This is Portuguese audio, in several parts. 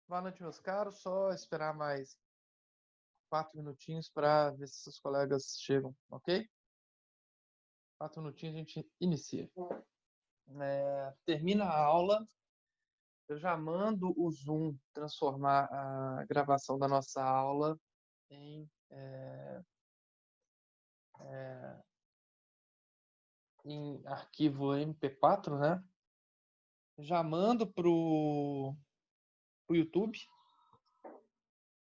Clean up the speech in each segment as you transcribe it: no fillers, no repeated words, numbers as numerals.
Boa noite, meus caros. Só esperar mais 4 minutinhos para ver se seus colegas chegam, ok? 4 minutinhos a gente inicia. Termina a aula, eu já mando o Zoom transformar a gravação da nossa aula em arquivo MP4, né? Já mando pro YouTube.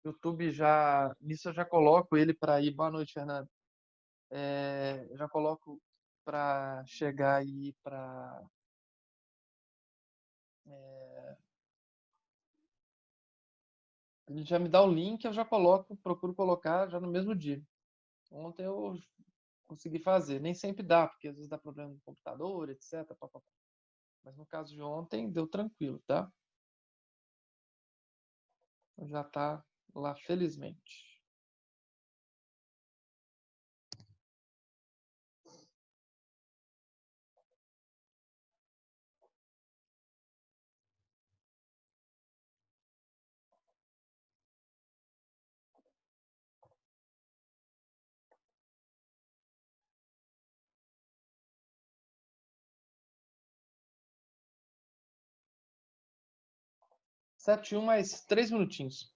YouTube já. Nisso eu já coloco ele para ir. Boa noite, Fernando. Eu já coloco para chegar aí para. Ele já me dá o link, eu já coloco, procuro colocar já no mesmo dia. Ontem eu consegui fazer. Nem sempre dá, porque às vezes dá problema no computador, etc. Mas no caso de ontem, deu tranquilo, tá? Já tá lá, felizmente. Sete e 1 mais 3 minutinhos.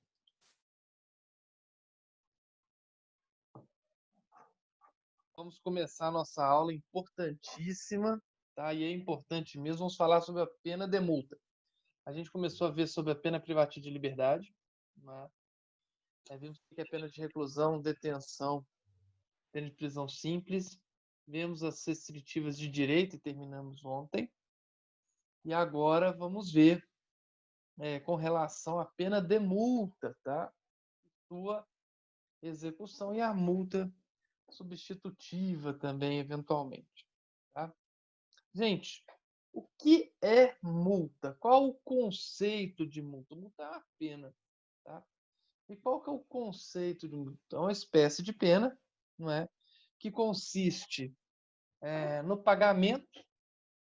Vamos começar a nossa aula importantíssima, tá? E é importante mesmo. Vamos falar sobre a pena de multa. A gente começou a ver sobre a pena privativa de liberdade, né? Vimos que é pena de reclusão, detenção, pena de prisão simples. Vemos as restritivas de direito e terminamos ontem. E agora vamos ver com relação à pena de multa, tá? Sua execução e a multa substitutiva também, eventualmente. Tá? Gente, o que é multa? Qual o conceito de multa? Multa é uma pena. Tá? E qual que é o conceito de multa? É uma espécie de pena, não é? Que consiste no pagamento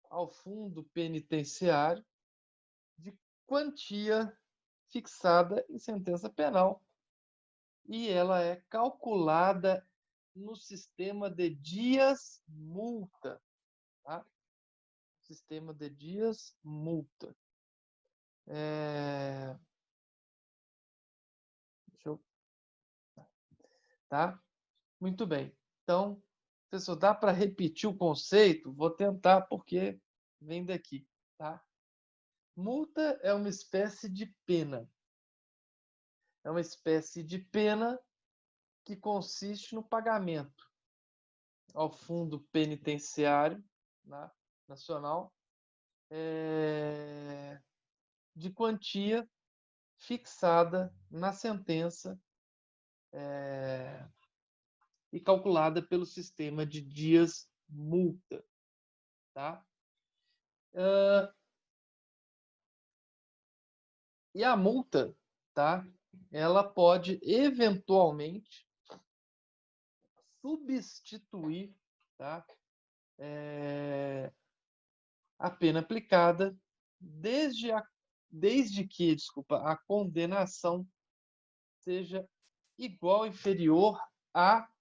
ao fundo penitenciário de quantia fixada em sentença penal. E ela é calculada no sistema de dias multa. Tá? Sistema de dias multa. Deixa eu... Tá? Muito bem. Então, professor, dá para repetir o conceito? Vou tentar, porque vem daqui. Tá? Multa é uma espécie de pena. É uma espécie de pena que consiste no pagamento ao fundo penitenciário, né, nacional, de quantia fixada na sentença e calculada pelo sistema de dias multa. Tá? E a multa, tá? Ela pode eventualmente substituir, tá? A pena aplicada desde que, desculpa, a condenação seja igual ou inferior a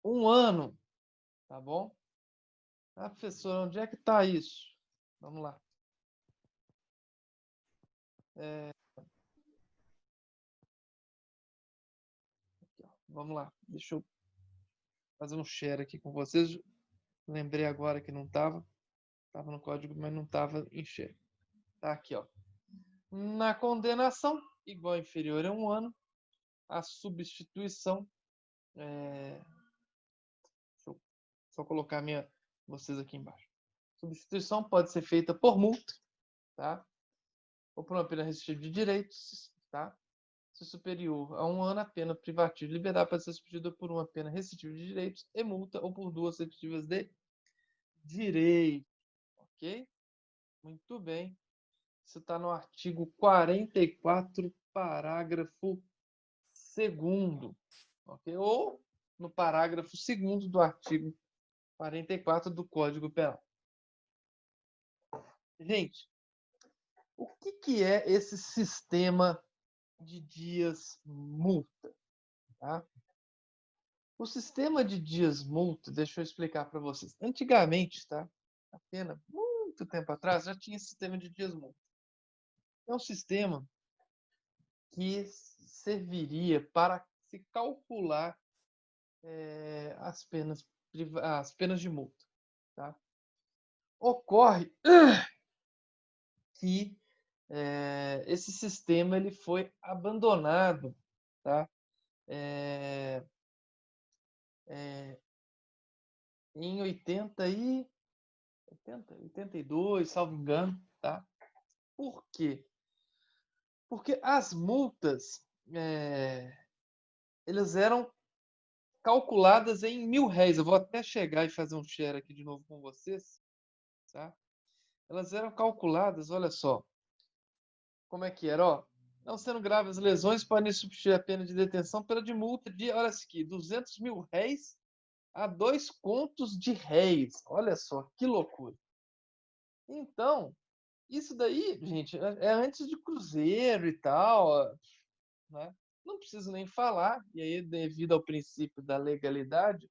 1 ano, tá bom? Ah, professor, onde é que está isso? Vamos lá. Aqui, ó. Vamos lá. Deixa eu fazer um share aqui com vocês. Lembrei agora que não estava. Estava no código, mas não estava em share. Tá aqui, ó. Na condenação, igual ou inferior a 1 ano, a substituição. Deixa eu só colocar vocês aqui embaixo. Substituição pode ser feita por multa, tá? Ou por uma pena restritiva de direitos, tá? Se superior a 1 ano, a pena privativa de liberdade pode ser substituída por uma pena restritiva de direitos e multa, ou por 2 restritivas de direito, ok? Muito bem. Isso está no artigo 44, parágrafo 2º, ok? Ou no parágrafo 2º do artigo 44 do Código Penal. Gente, O que é esse sistema de dias multa? Tá? O sistema de dias multa, deixa eu explicar para vocês. Antigamente, tá? Apenas muito tempo atrás, já tinha esse sistema de dias multa. É um sistema que serviria para se calcular as penas de multa. Tá? Ocorre que esse sistema ele foi abandonado, tá? Em 82, salvo engano. Tá? Por quê? Porque as multas elas eram calculadas em R$ 1.000. Eu vou até chegar e fazer um share aqui de novo com vocês. Tá? Elas eram calculadas, olha só, como é que era, ó. Não sendo graves lesões, podem substituir a pena de detenção pela de multa de, olha aqui, R$ 200 mil a 2 contos de réis. Olha só, que loucura. Então, isso daí, gente, é antes de cruzeiro e tal, né? Não preciso nem falar, e aí, devido ao princípio da legalidade,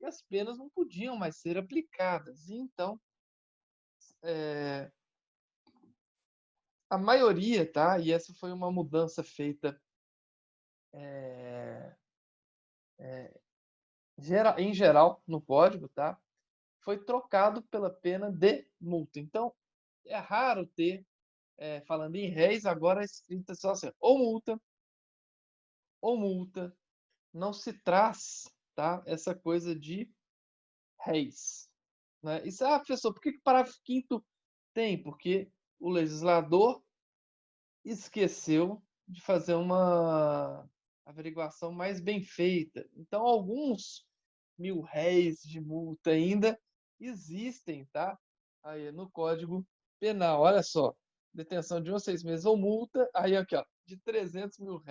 as penas não podiam mais ser aplicadas. E então, a maioria, tá? E essa foi uma mudança feita em geral no código, tá? Foi trocado pela pena de multa. Então, é raro ter, falando em réis, agora escrita só assim, ou multa, não se traz, tá? Essa coisa de réis. Né? Isso, professor, por que o parágrafo 5º tem? Porque o legislador esqueceu de fazer uma averiguação mais bem feita. Então, alguns R$ 1.000 de multa ainda existem, tá? Aí no Código Penal, olha só, detenção de 1 a 6 meses ou multa, aí aqui, ó, de R$ 300 mil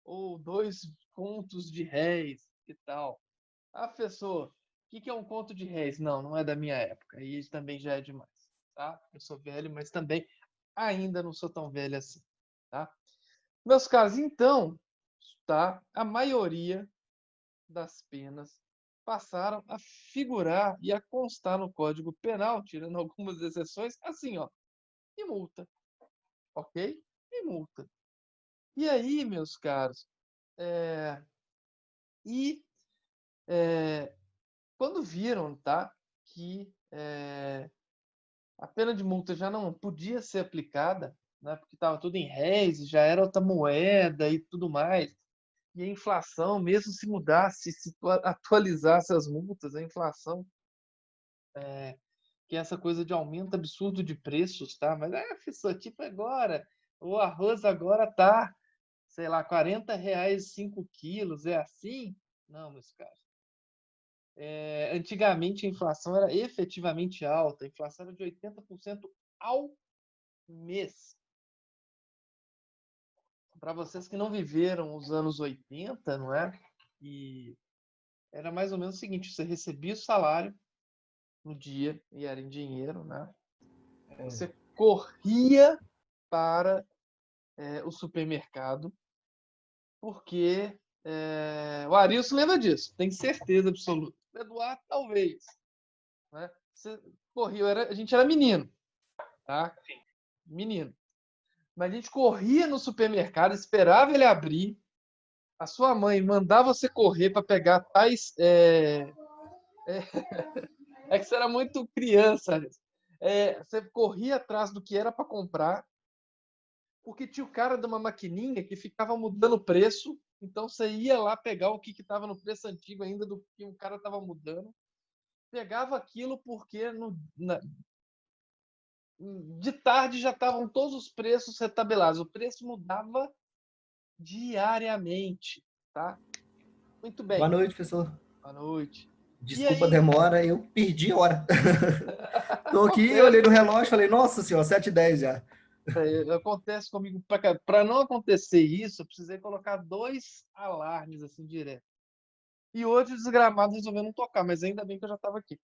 ou 2 contos de réis e tal. Professor, o que é um conto de réis? Não, não é da minha época. Aí também já é demais, tá? Eu sou velho, mas também ainda não sou tão velho assim, tá? Meus caros, então, tá? A maioria das penas passaram a figurar e a constar no Código Penal, tirando algumas exceções, assim, ó, e multa, ok? E multa. E aí, meus caros, quando viram, tá, que a pena de multa já não podia ser aplicada, né, porque estava tudo em réis, já era outra moeda e tudo mais. E a inflação, mesmo se mudasse, se atualizasse as multas, a inflação, que é essa coisa de aumento absurdo de preços, tá? Mas professor, tipo agora, o arroz agora tá, sei lá, R$ 40 5 quilos, é assim? Não, meus caros. Antigamente a inflação era efetivamente alta, a inflação era de 80% ao mês. Para vocês que não viveram os anos 80, não é? E era mais ou menos o seguinte: você recebia o salário no dia, e era em dinheiro, né? Você corria para o supermercado, porque o Arilson lembra disso, tem certeza absoluta. O Eduardo, talvez. Né? Você corria, a gente era menino, tá? Menino. Mas a gente corria no supermercado, esperava ele abrir, a sua mãe mandava você correr para pegar tais. É que você era muito criança. Você corria atrás do que era para comprar, porque tinha o cara de uma maquininha que ficava mudando o preço. Então você ia lá pegar o que estava no preço antigo ainda do que o cara estava mudando. Pegava aquilo porque de tarde já estavam todos os preços retabelados. O preço mudava diariamente, tá? Muito Boa bem. noite, professor. Boa noite. E Desculpa a aí, demora, eu perdi a hora. Tô aqui, acontece, olhei no relógio, falei, nossa senhora, 7h10 já. acontece comigo. Para não acontecer isso, eu precisei colocar 2 alarmes assim direto. E hoje o desgramado resolveu não tocar, mas ainda bem que eu já estava aqui.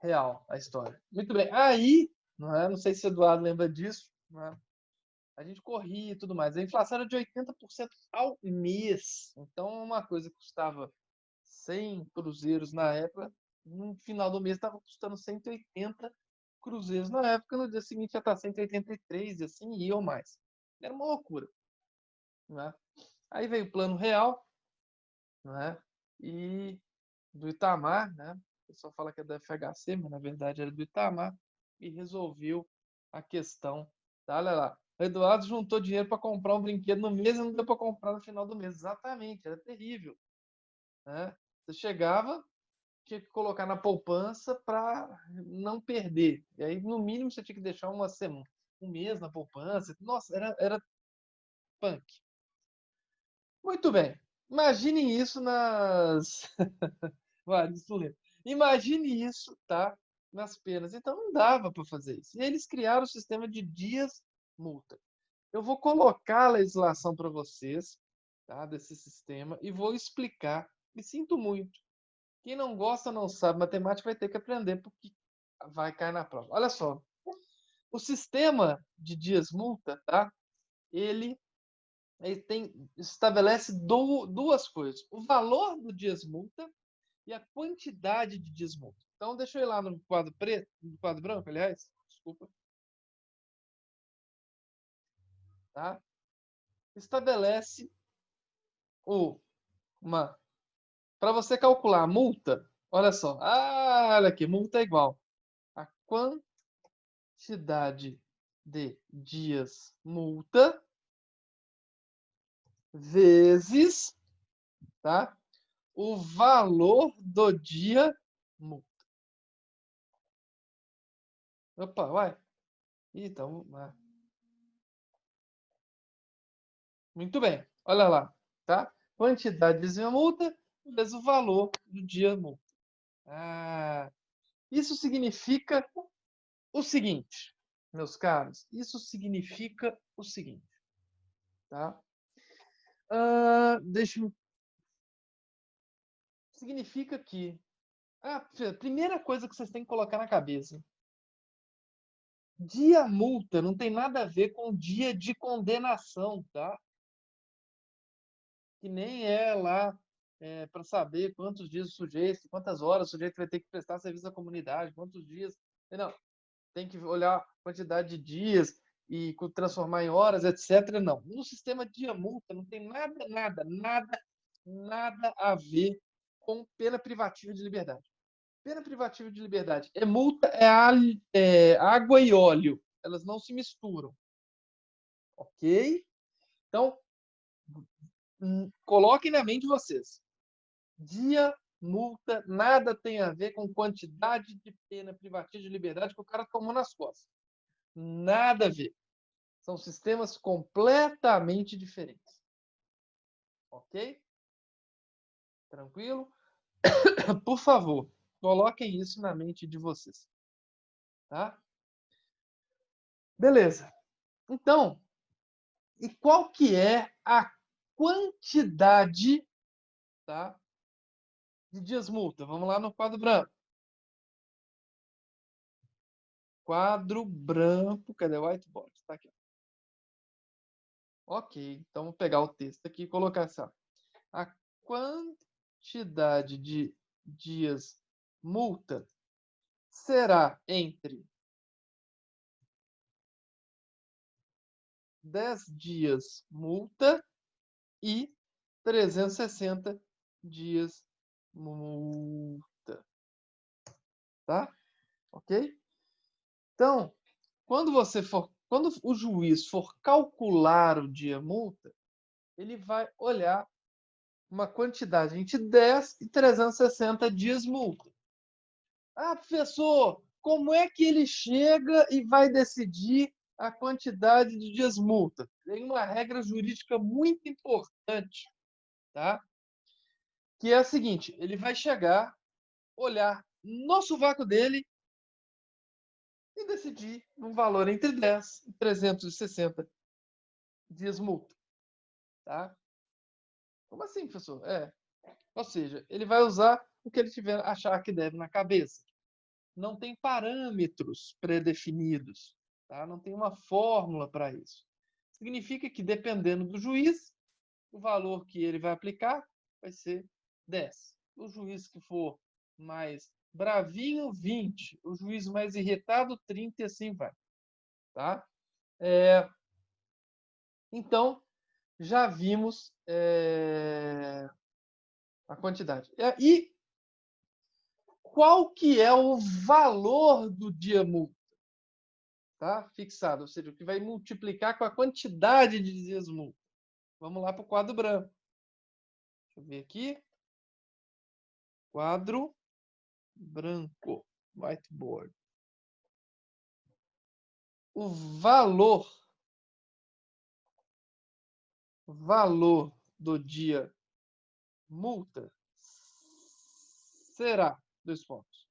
Real a história. Muito bem. Aí, não é? Não sei se o Eduardo lembra disso, não é? A gente corria e tudo mais. A inflação era de 80% ao mês. Então, uma coisa que custava 100 cruzeiros na época, no final do mês estava custando 180 cruzeiros na época, no dia seguinte já está 183 e assim ia ou mais. Era uma loucura, né? Aí veio o Plano Real, né? E do Itamar, né? O pessoal fala que é do FHC, mas na verdade era do Itamar, e resolveu a questão. Tá, olha lá. O Eduardo juntou dinheiro para comprar um brinquedo no mês e não deu para comprar no final do mês. Exatamente, era terrível, né? Você chegava, tinha que colocar na poupança para não perder. E aí, no mínimo, você tinha que deixar uma semana, um mês na poupança. Nossa, era punk. Muito bem. Imagine isso nas. Vai, isso lembra. Imagine isso, tá? Nas penas. Então não dava para fazer isso. E eles criaram o sistema de dias multa. Eu vou colocar a legislação para vocês, tá? Desse sistema e vou explicar. E sinto muito. Quem não gosta, não sabe matemática, vai ter que aprender porque vai cair na prova. Olha só. O sistema de dias multa, tá? Ele estabelece duas coisas: o valor do dias multa e a quantidade de dias multa. Então, deixa eu ir lá no quadro preto, no quadro branco, aliás, desculpa, tá? Estabelece uma para você calcular a multa. Olha só, olha aqui, multa é igual a quantidade de dias multa vezes, tá? O valor do dia multa. Opa, vai. Então, muito bem. Olha lá, tá? Quantidade vezes a multa vezes o valor do dia multa. Isso significa o seguinte, meus caros. Isso significa o seguinte, tá? Deixa eu... Significa que a primeira coisa que vocês têm que colocar na cabeça: dia multa não tem nada a ver com dia de condenação, tá? Que nem é lá para saber quantos dias o sujeito, quantas horas o sujeito vai ter que prestar serviço à comunidade, quantos dias. Não, tem que olhar a quantidade de dias e transformar em horas, etc. Não. No sistema de multa não tem nada a ver com pena privativa de liberdade. Pena privativa de liberdade é multa, é água e óleo. Elas não se misturam. Ok? Então, coloquem na mente vocês. Dia, multa, nada tem a ver com quantidade de pena privativa de liberdade que o cara tomou nas costas. Nada a ver. São sistemas completamente diferentes. Ok? Tranquilo? Por favor, coloquem isso na mente de vocês. Tá? Beleza. Então, e qual que é a quantidade, tá, de dias multa? Vamos lá no quadro branco. Quadro branco. Cadê o whiteboard? Está aqui. Ok, então vou pegar o texto aqui e colocar assim. A quantidade de dias multa será entre 10 dias multa e 360 dias multa. Tá? Ok? Então, quando o juiz for calcular o dia multa, ele vai olhar uma quantidade entre 10 e 360 dias multa. Professor, como é que ele chega e vai decidir a quantidade de dias multa? Tem uma regra jurídica muito importante, tá? Que é a seguinte: ele vai chegar, olhar no sovaco dele e decidir um valor entre 10 e 360 dias multa, tá? Como assim, professor? Ou seja, ele vai usar o que ele tiver achar que deve na cabeça. não tem parâmetros pré-definidos, tá? Não tem uma fórmula para isso. Significa que, dependendo do juiz, o valor que ele vai aplicar vai ser 10. O juiz que for mais bravinho, 20. O juiz mais irritado, 30 e assim vai. Tá? Então, já vimos a quantidade. E qual que é o valor do dia multa? Tá? Fixado, ou seja, o que vai multiplicar com a quantidade de dias multa. Vamos lá para o quadro branco. Deixa eu ver aqui. Quadro branco. Whiteboard. O valor do dia multa será 2 pontos.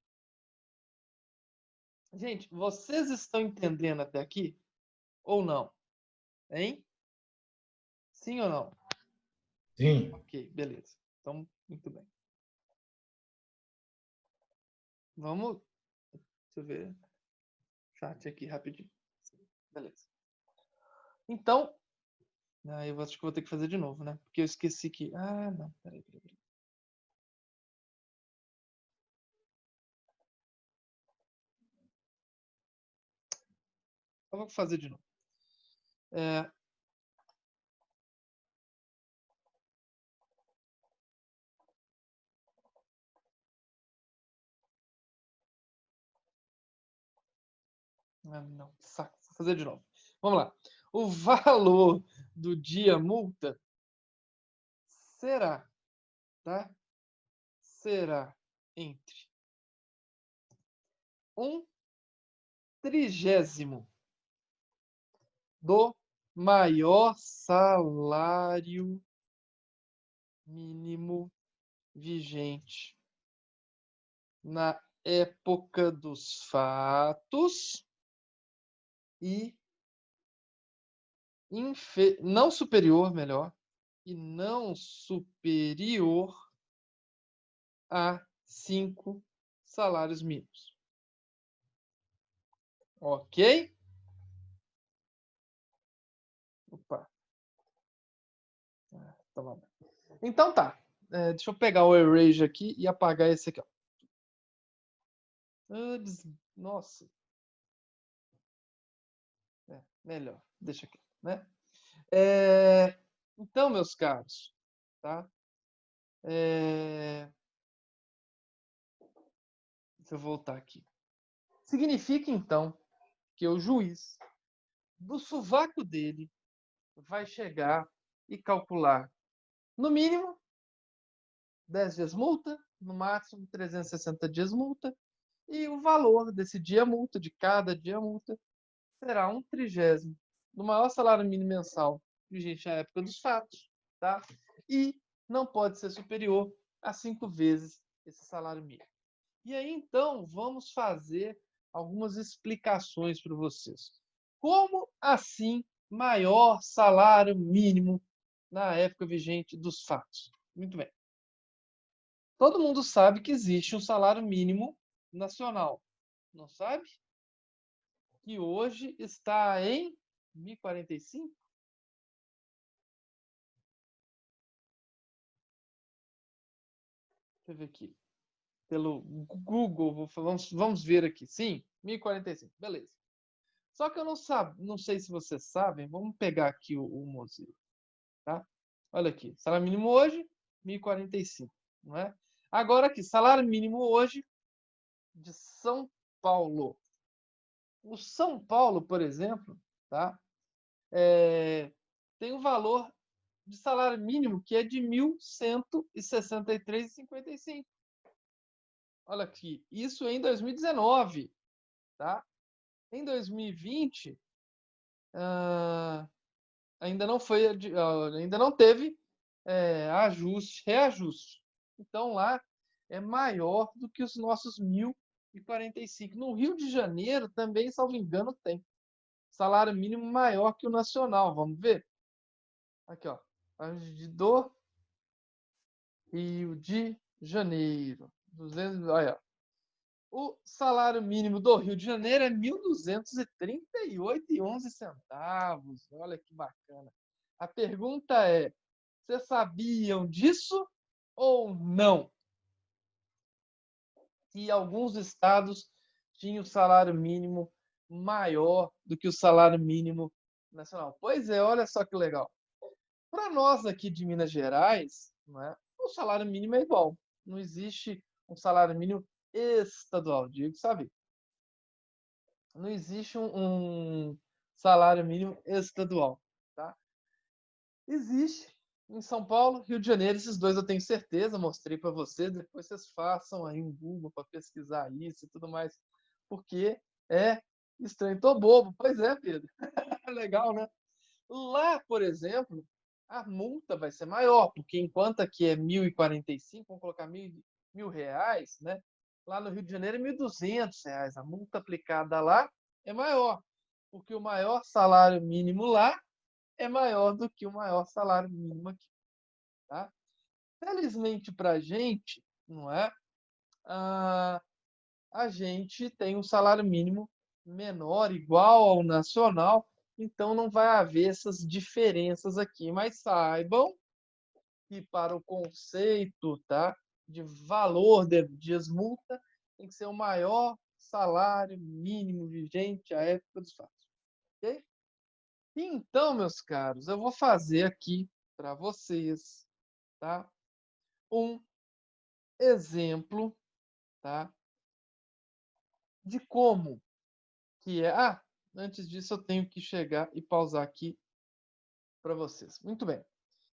Gente, vocês estão entendendo até aqui ou não? Hein? Sim ou não? Sim. Ok, beleza. Então, muito bem. Vamos. Deixa eu ver. Chat aqui rapidinho. Beleza. Então, eu acho que vou ter que fazer de novo, né? Porque eu esqueci que. Ah, não. Peraí. Eu vou fazer de novo. Não, saco. Vou fazer de novo. Vamos lá. O valor do dia multa será, tá? Será entre 1/30 do maior salário mínimo vigente na época dos fatos e não superior, melhor, e não superior a 5 salários mínimos. Ok? Opa. Então tá. Deixa eu pegar o erase aqui e apagar esse aqui. Ó. Nossa. Melhor. Deixa aqui. Né? Então, meus caros, tá? Deixa eu voltar aqui. Significa, então, que o juiz, do sovaco dele, vai chegar e calcular, no mínimo, 10 dias multa, no máximo 360 dias multa, e o valor desse dia multa, de cada dia multa, será 1/30 do maior salário mínimo mensal vigente à época dos fatos, tá? E não pode ser superior a 5 vezes esse salário mínimo. E aí, então, vamos fazer algumas explicações para vocês. Como assim maior salário mínimo na época vigente dos fatos? Muito bem. Todo mundo sabe que existe um salário mínimo nacional, não sabe? Que hoje está em 1.045? Deixa eu ver aqui. Pelo Google, vamos ver aqui. Sim, 1.045. Beleza. Só que eu não sei se vocês sabem. Vamos pegar aqui o Mozilla. Tá? Olha aqui. Salário mínimo hoje, 1.045. Não é? Agora aqui, salário mínimo hoje de São Paulo. O São Paulo, por exemplo, tá? Tem um valor de salário mínimo que é de R$ 1.163,55. Olha aqui, isso em 2019, tá? Em 2020, ainda não foi, ainda não teve reajuste. Então lá é maior do que os nossos 1.045. No Rio de Janeiro também, salvo engano, tem salário mínimo maior que o nacional. Vamos ver? Aqui, ó. Do Rio de Janeiro. 200, olha, O salário mínimo do Rio de Janeiro é R$ 1.238,11. Olha que bacana. A pergunta é: vocês sabiam disso ou não? Que alguns estados tinham o salário mínimo maior do que o salário mínimo nacional. Pois é, olha só que legal. Para nós aqui de Minas Gerais, não é? O salário mínimo é igual. Não existe um salário mínimo estadual, digo, sabe? Não existe um salário mínimo estadual, tá? Existe em São Paulo, Rio de Janeiro, esses dois eu tenho certeza, mostrei para vocês, depois vocês façam aí um Google para pesquisar isso e tudo mais, porque é estranho, tô bobo. Pois é, Pedro. Legal, né? Lá, por exemplo, a multa vai ser maior, porque enquanto aqui é 1.045, vamos colocar mil reais, né? Lá no Rio de Janeiro é R$ 1.200. A multa aplicada lá é maior, porque o maior salário mínimo lá é maior do que o maior salário mínimo aqui, tá? Felizmente para a gente, não é? A gente tem um salário mínimo menor, igual ao nacional, então não vai haver essas diferenças aqui. Mas saibam que para o conceito, tá, de valor de dias multa, tem que ser o maior salário mínimo vigente à época dos fatos. Ok? Então, meus caros, eu vou fazer aqui para vocês, tá, um exemplo, tá, de como que é. Antes disso eu tenho que chegar e pausar aqui para vocês. Muito bem.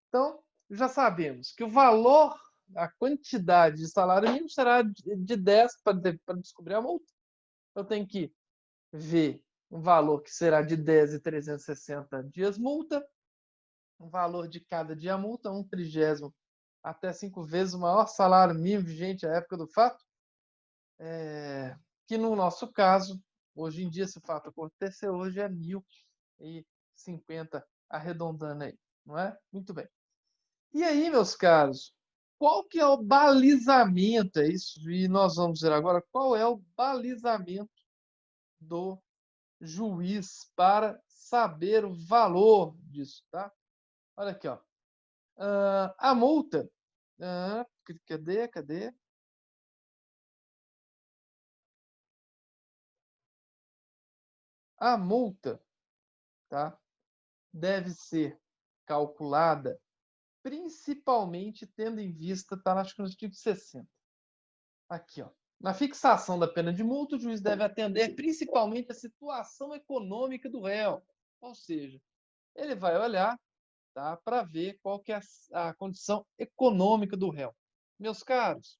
Então, já sabemos que o valor, a quantidade de salário mínimo será de 10 para descobrir a multa. Eu tenho que ver um valor que será de 10 e 360 dias multa, um valor de cada dia multa, 1/30 até 5 vezes o maior salário mínimo vigente à época do fato, que no nosso caso, hoje em dia, se o fato acontecer hoje, é 1.050, arredondando aí, não é? Muito bem. E aí, meus caros, qual que é o balizamento? É isso, e nós vamos ver agora qual é o balizamento do juiz para saber o valor disso, tá? Olha aqui, ó. A multa. Cadê? A multa, tá? Deve ser calculada principalmente tendo em vista, tá, acho que no artigo 60. Aqui, ó. Na fixação da pena de multa, o juiz deve atender principalmente a situação econômica do réu. Ou seja, ele vai olhar, tá, para ver qual que é a condição econômica do réu. Meus caros,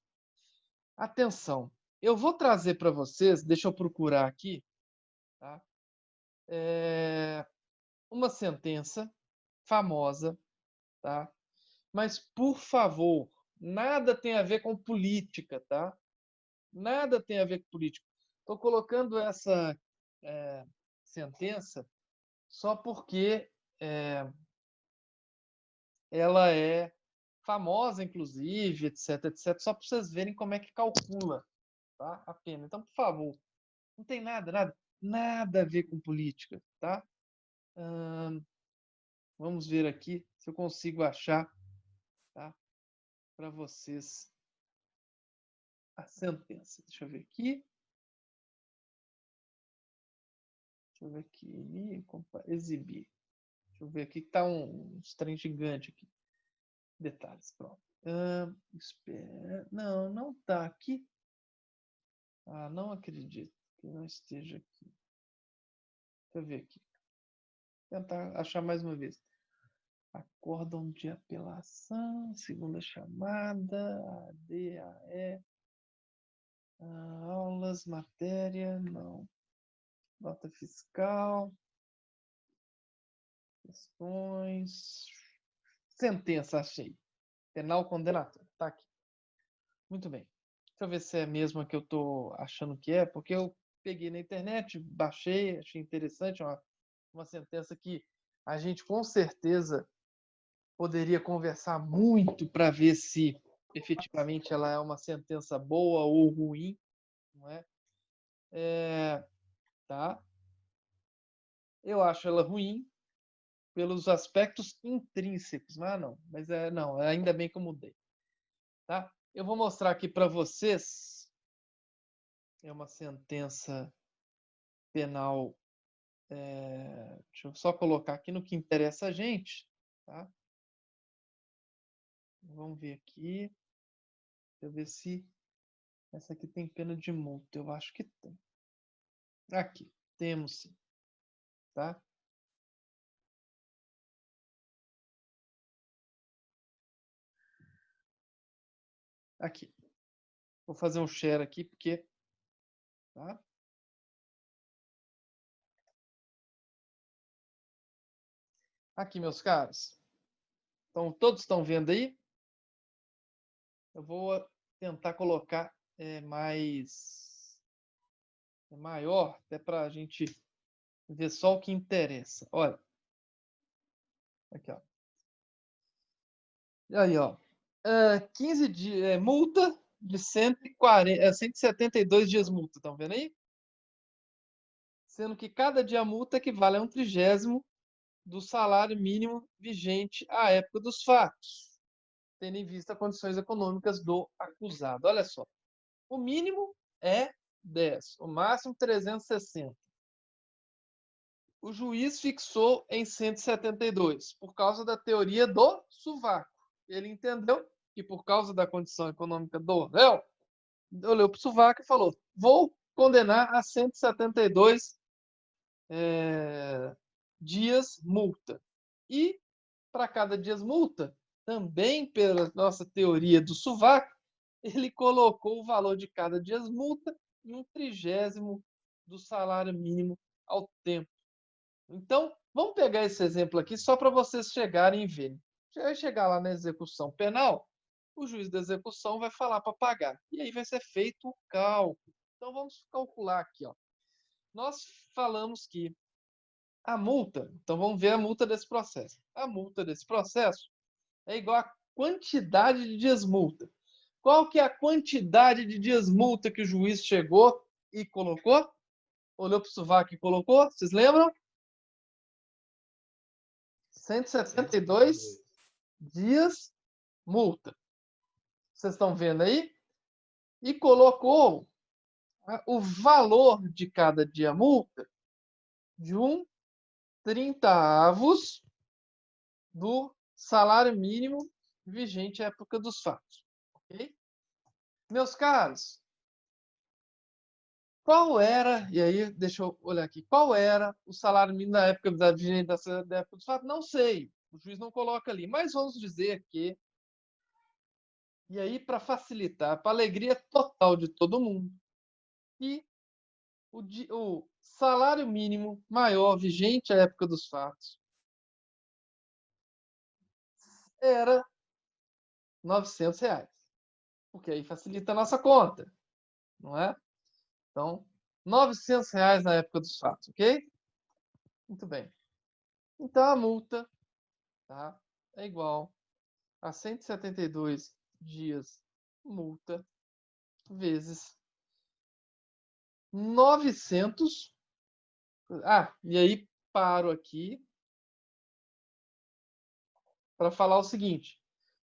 atenção. Eu vou trazer para vocês, deixa eu procurar aqui, tá? Uma sentença famosa, tá? Mas, por favor, nada tem a ver com política, tá? Nada tem a ver com política. Estou colocando essa sentença só porque ela é famosa, inclusive, etc, etc, só para vocês verem como é que calcula, tá, a pena. Então, por favor, não tem nada a ver com política, tá? Vamos ver aqui se eu consigo achar, tá, para vocês a sentença. Deixa eu ver aqui. Deixa eu ver aqui. Exibir. Deixa eu ver aqui que tá um trem gigante aqui. Detalhes, pronto. Espera. Não tá aqui. Não acredito que não esteja aqui. Deixa eu ver aqui. Tentar achar mais uma vez. Acórdão de apelação, segunda chamada, AD, AE, aulas, matéria, não. Nota fiscal, questões, sentença, achei. Penal condenatório, tá aqui. Muito bem. Deixa eu ver se é a mesma que eu tô achando que é, porque eu peguei na internet, baixei, achei interessante, uma sentença que a gente com certeza poderia conversar muito para ver se efetivamente ela é uma sentença boa ou ruim, não é? Tá? Eu acho ela ruim pelos aspectos intrínsecos. Ah, não. Mas não, ainda bem que eu mudei. Tá? Eu vou mostrar aqui para vocês. É uma sentença penal. Deixa eu só colocar aqui no que interessa a gente. Tá? Vamos ver aqui. Deixa eu ver se essa aqui tem pena de multa. Eu acho que tem. Aqui, temos sim. Tá? Aqui. Vou fazer um share aqui, porque... Tá? Aqui, meus caros. Então, todos estão vendo aí? Eu vou tentar colocar maior, até para a gente ver só o que interessa. Olha. Aqui, ó. E aí, ó. 15 dias, multa de 172 dias multa, estão vendo aí? Sendo que cada dia multa equivale a 1/30 do salário mínimo vigente à época dos fatos, tendo em vista as condições econômicas do acusado. Olha só. O mínimo é 10, o máximo 360. O juiz fixou em 172, por causa da teoria do sovaco. Ele entendeu que, por causa da condição econômica do réu, olhou para o sovaco e falou: vou condenar a 172 dias multa. E, para cada dia multa, também pela nossa teoria do sovaco, ele colocou o valor de cada dia multa em 1/30 do salário mínimo ao tempo. Então, vamos pegar esse exemplo aqui só para vocês chegarem e verem. Vai chegar lá na execução penal, o juiz da execução vai falar para pagar. E aí vai ser feito o cálculo. Então, vamos calcular aqui. Ó. Nós falamos que a multa, então vamos ver a multa desse processo. A multa desse processo é igual à quantidade de dias multa. Qual que é a quantidade de dias multa que o juiz chegou e colocou? Olhou para o sovaco e colocou? Vocês lembram? 172 dias multa. Vocês estão vendo aí? E colocou o valor de cada dia multa de 1/30 do salário mínimo vigente à época dos fatos. Ok? Meus caros, qual era, e aí deixa eu olhar aqui, qual era o salário mínimo na época da vigente da época dos fatos? Não sei, o juiz não coloca ali, mas vamos dizer que, e aí para facilitar, para alegria total de todo mundo, que o salário mínimo maior vigente à época dos fatos era R$ 900, porque aí facilita a nossa conta, não é? Então, R$ 900 na época dos fatos, ok? Muito bem. Então, a multa, tá, é igual a 172 dias multa vezes 900. E aí paro aqui para falar o seguinte.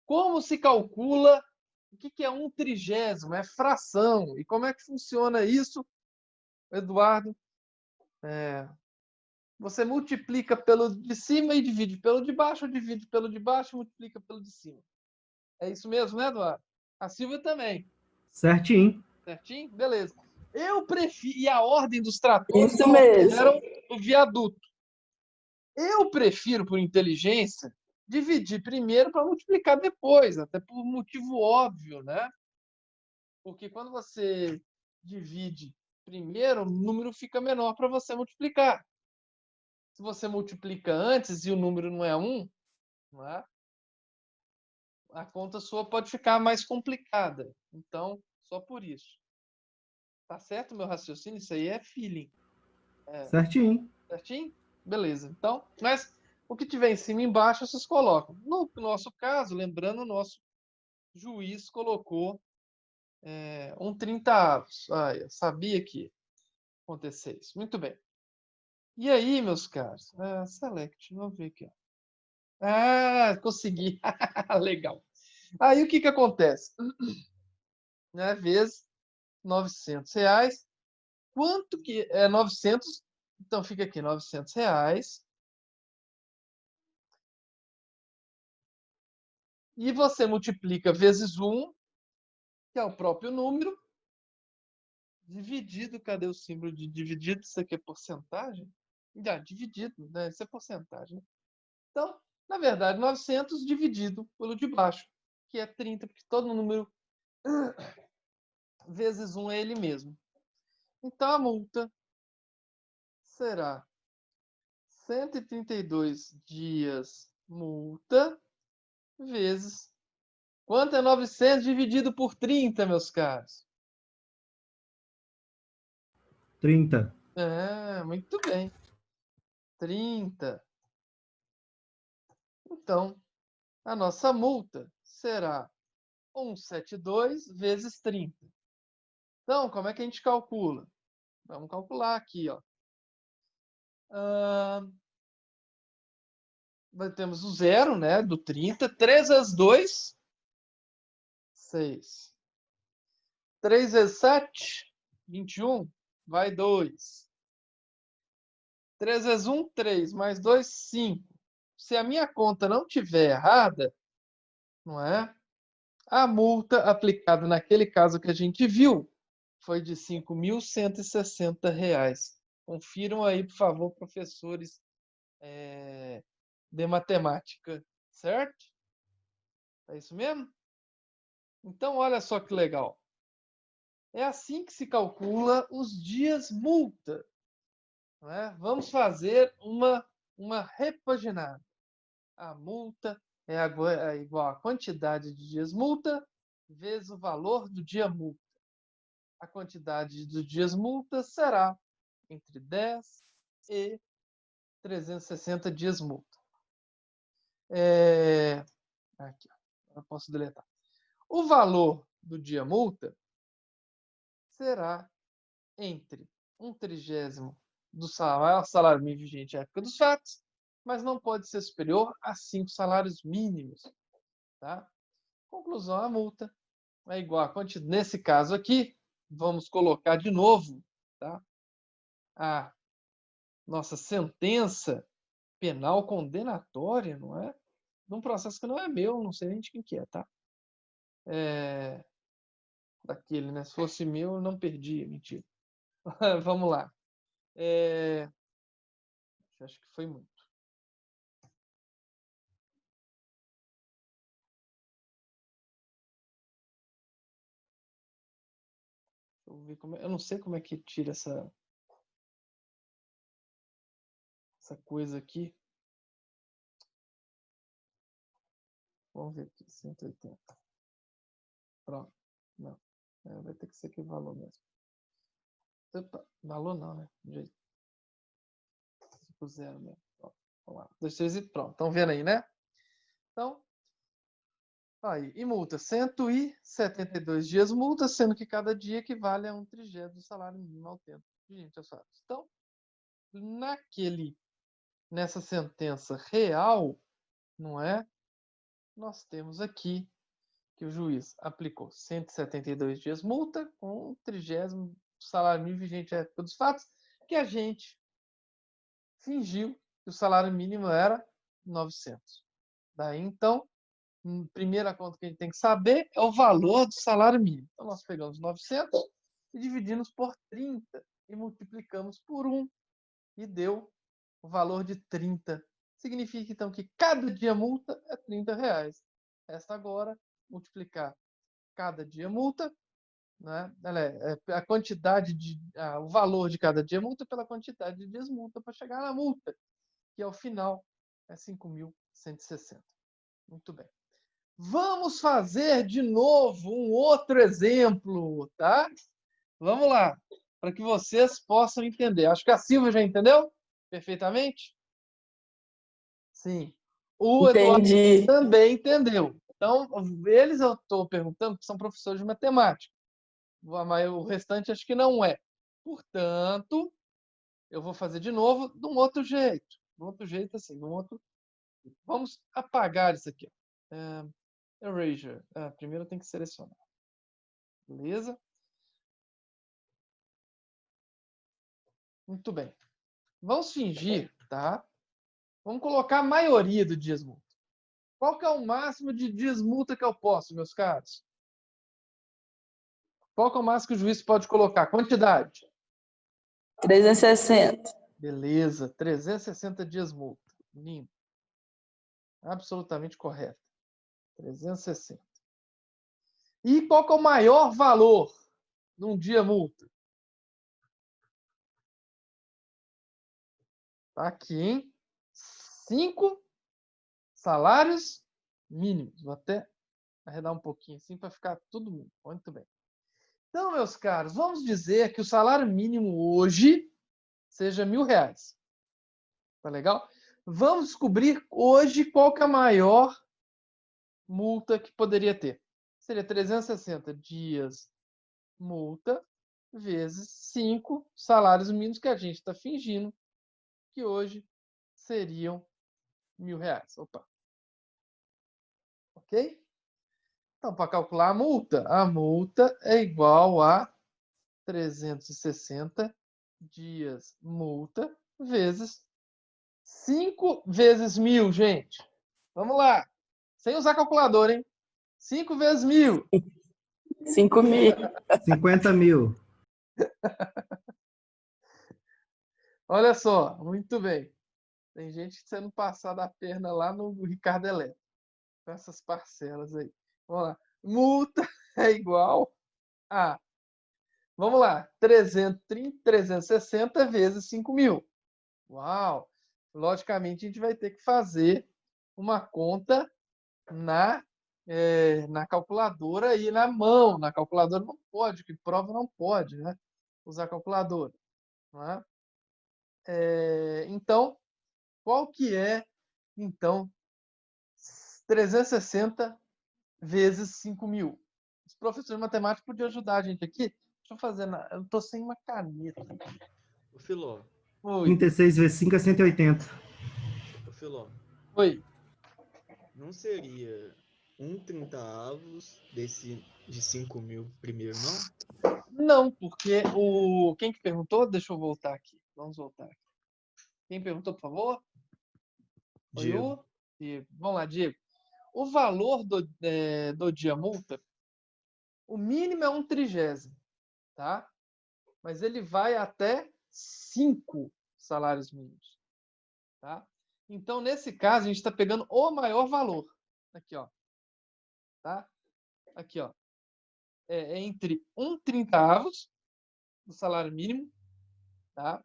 Como se calcula o que é 1/30? É fração. E como é que funciona isso, Eduardo? Você multiplica pelo de cima e divide pelo de baixo, divide pelo de baixo e multiplica pelo de cima. É isso mesmo, né, Eduardo? A Silvia também. Certinho. Certinho? Beleza. Eu prefiro. E a ordem dos tratores Isso mesmo. fizeram o viaduto. Eu prefiro, por inteligência, dividir primeiro para multiplicar depois, até por motivo óbvio, né? Porque quando você divide primeiro, o número fica menor para você multiplicar. Se você multiplica antes e o número não é 1, não é? A conta sua pode ficar mais complicada. Então, só por isso. Tá certo meu raciocínio? Isso aí é feeling. Certinho. Certinho? Beleza. Então, mas o que tiver em cima e embaixo, vocês colocam. No nosso caso, lembrando, o nosso juiz colocou Um 30avos. Ah, eu sabia que ia acontecer isso. Muito bem. E aí, meus caros? Select, vamos ver aqui. Consegui. Legal. Aí, o que acontece? Vezes R$ 900. Quanto que é 900? Então, fica aqui, R$ 900. E você multiplica vezes 1, que é o próprio número, dividido. Cadê o símbolo de dividido? Isso aqui é porcentagem? Dividido, né? Isso é porcentagem, né? Então, na verdade, 900 dividido pelo de baixo, que é 30, porque todo número vezes 1 é ele mesmo. Então, a multa será 132 dias multa vezes... Quanto é 900 dividido por 30, meus caros? 30. Muito bem. 30. Então, a nossa multa será 172 vezes 30. Então, como é que a gente calcula? Vamos calcular aqui, ó. Temos o zero, né, do 30. 3 vezes 2, 6. 3 vezes 7, 21. Vai 2. 3 vezes 1, 3. Mais 2, 5. Se a minha conta não estiver errada, não é? A multa aplicada naquele caso que a gente viu foi de R$ 5.160. Confiram aí, por favor, professores de matemática, certo? É isso mesmo? Então, olha só que legal. É assim que se calcula os dias multa. Não é? Vamos fazer uma repaginada. A multa é igual à quantidade de dias multa vezes o valor do dia multa. A quantidade dos dias multa será entre 10 e 360 dias multa. Aqui, eu posso deletar. O valor do dia multa será entre 1/30 do salário mínimo vigente à época dos fatos, mas não pode ser superior a 5 salários mínimos. Tá? Conclusão, a multa é igual a quantidade. Nesse caso aqui, vamos colocar de novo, tá? A nossa sentença penal condenatória, não é? De um processo que não é meu, não sei nem de quem que é, tá? Daquele, né? Se fosse meu, eu não perdia, mentira. Vamos lá. Acho que foi muito. Deixa eu ver como é. Eu não sei como é que tira essa coisa aqui. Vamos ver aqui, 180. Pronto. Não. Vai ter que ser aqui o valor mesmo. Opa, valor não, né? De jeito. Tipo zero mesmo. Pronto. Vamos lá. 2, 3 e pronto. Estão vendo aí, né? Então, aí. E multa. 172 dias multa, sendo que cada dia equivale a 1/30 do salário mínimo ao tempo. Gente, olha só. Então, nessa sentença real, não é? Nós temos aqui que o juiz aplicou 172 dias multa com 1/30 salário mínimo vigente à época dos fatos, que a gente fingiu que o salário mínimo era 900. Daí, então, a primeira conta que a gente tem que saber é o valor do salário mínimo. Então, nós pegamos 900 e dividimos por 30 e multiplicamos por 1 e deu o valor de 30. Significa, então, que cada dia multa é R$ 30. Resta agora multiplicar cada dia multa, né? A quantidade o valor de cada dia multa pela quantidade de dias multa para chegar na multa, que ao final é 5.160. Muito bem. Vamos fazer de novo um outro exemplo, tá? Vamos lá, para que vocês possam entender. Acho que a Silvia já entendeu perfeitamente. Sim. O Eduardo Entendi. também entendeu. Então, eles eu estou perguntando, que são professores de matemática. O restante acho que não é. Portanto, eu vou fazer de novo de um outro jeito. De um outro jeito, assim, de um outro. Vamos apagar isso aqui. Erasure. Primeiro tem que selecionar. Beleza? Muito bem. Vamos fingir, tá? Vamos colocar a maioria do dias multa. Qual que é o máximo de dias multa que eu posso, meus caros? Qual que é o máximo que o juiz pode colocar? Quantidade. 360. Beleza. 360 dias multa. Lindo. Absolutamente correto. 360. E qual que é o maior valor num dia multa? Tá aqui, hein? 5 salários mínimos. Vou até arredar um pouquinho assim para ficar tudo muito bem. Então, meus caros, vamos dizer que o salário mínimo hoje seja R$1.000. Tá legal? Vamos descobrir hoje qual que é a maior multa que poderia ter. Seria 360 dias multa vezes 5 salários mínimos que a gente está fingindo que hoje seriam R$1.000. Opa. Ok? Então, para calcular a multa é igual a 360 dias multa vezes 5 vezes 1.000, gente. Vamos lá. Sem usar calculadora, hein? 5 vezes 1.000. 5.000. 50.000. Olha só, muito bem. Tem gente sendo passada a perna lá no Ricardo Eletro. Com essas parcelas aí. Vamos lá. Multa é igual a... Vamos lá. 360 vezes 5.000. Uau! Logicamente, a gente vai ter que fazer uma conta na calculadora e na mão. Na calculadora não pode, que prova não pode, né? Usar calculadora. Não é? Então, qual que é, então, 360 vezes 5.000? Os professores de matemática podiam ajudar a gente aqui. Deixa eu fazer, eu estou sem uma caneta. O Filó. Oi. 36 vezes 5 é 180. O Filó. Oi. Não seria 1/30 de 5.000 primeiro, não? Não, porque quem que perguntou? Deixa eu voltar aqui. Vamos voltar aqui. Quem perguntou, por favor? Diego. Diego. Vamos lá, Diego. O valor do dia multa, o mínimo é 1/30, tá? Mas ele vai até 5 salários mínimos, tá? Então, nesse caso, a gente está pegando o maior valor. Aqui, ó. Tá? Aqui, ó. É entre 1/30 do salário mínimo, tá?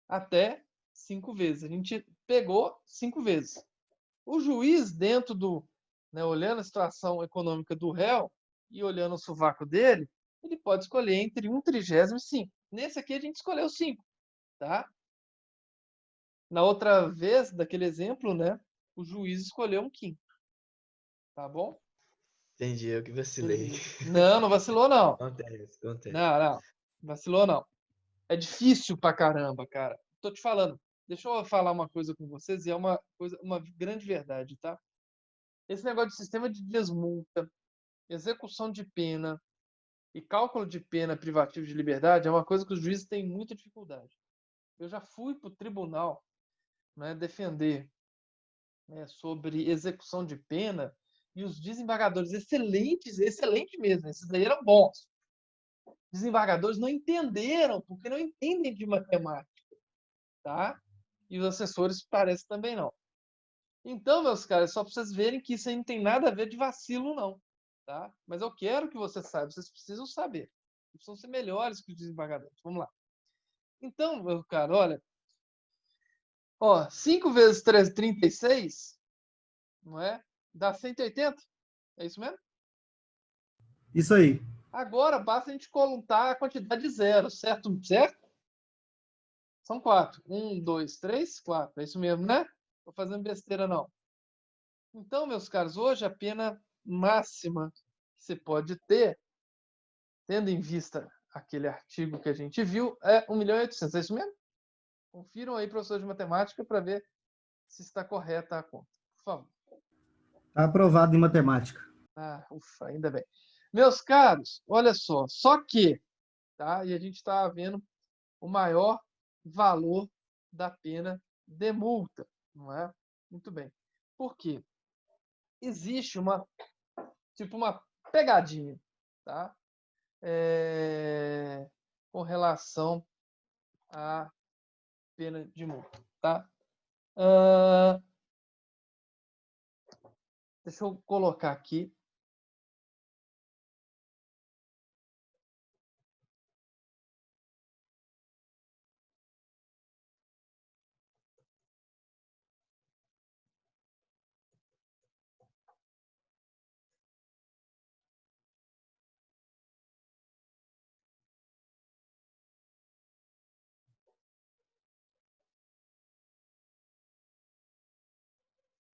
Até 5 vezes. A gente pegou 5 vezes. O juiz, dentro olhando a situação econômica do réu e olhando o sovaco dele, ele pode escolher entre 1/30 e 5. Nesse aqui a gente escolheu 5, tá? Na outra vez, daquele exemplo, né, o juiz escolheu 1/5. Tá bom? Entendi, eu que vacilei. Não vacilou, não. Acontece. Não. Vacilou, não. É difícil pra caramba, cara. Tô te falando. Deixa eu falar uma coisa com vocês e é uma grande verdade, tá? Esse negócio de sistema de desmulta, execução de pena e cálculo de pena privativo de liberdade é uma coisa que os juízes têm muita dificuldade. Eu já fui para o tribunal, né, defender, né, sobre execução de pena e os desembargadores excelentes mesmo, esses daí eram bons. Desembargadores não entenderam, porque não entendem de matemática, tá? E os assessores parecem também não. Então, meus caras, só para vocês verem que isso aí não tem nada a ver de vacilo, não. Tá? Mas eu quero que vocês saibam, vocês precisam saber. Precisam ser melhores que os desembargadores. Vamos lá. Então, meu cara, olha. 5 vezes 36, não é? Dá 180? É isso mesmo? Isso aí. Agora, basta a gente contar a quantidade de zeros, certo? Certo? São 4. 1, 2, 3, 4. É isso mesmo, né? Não tô fazendo besteira, não. Então, meus caros, hoje a pena máxima que você pode ter tendo em vista aquele artigo que a gente viu, é 1.800.000. É isso mesmo? Confiram aí, professor de matemática, para ver se está correta a conta. Por favor. Está aprovado em matemática. Ah, ufa, ainda bem. Meus caros, olha só que, tá? E a gente está vendo o maior valor da pena de multa, não é? Muito bem. Por quê? Existe uma pegadinha, tá? Com relação à pena de multa, tá? Deixa eu colocar aqui.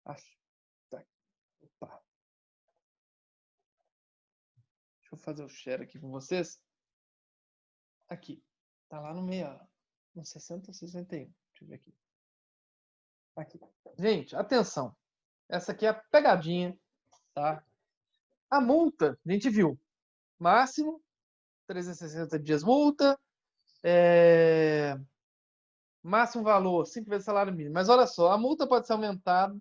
Acho. Tá. Opa. Deixa eu fazer o share aqui com vocês. Aqui. Tá lá no meio, no 60 ou 61. Deixa eu ver aqui. Aqui. Gente, atenção. Essa aqui é a pegadinha, tá? A multa, a gente viu. Máximo, 360 dias multa. Máximo valor, 5 vezes salário mínimo. Mas olha só, a multa pode ser aumentada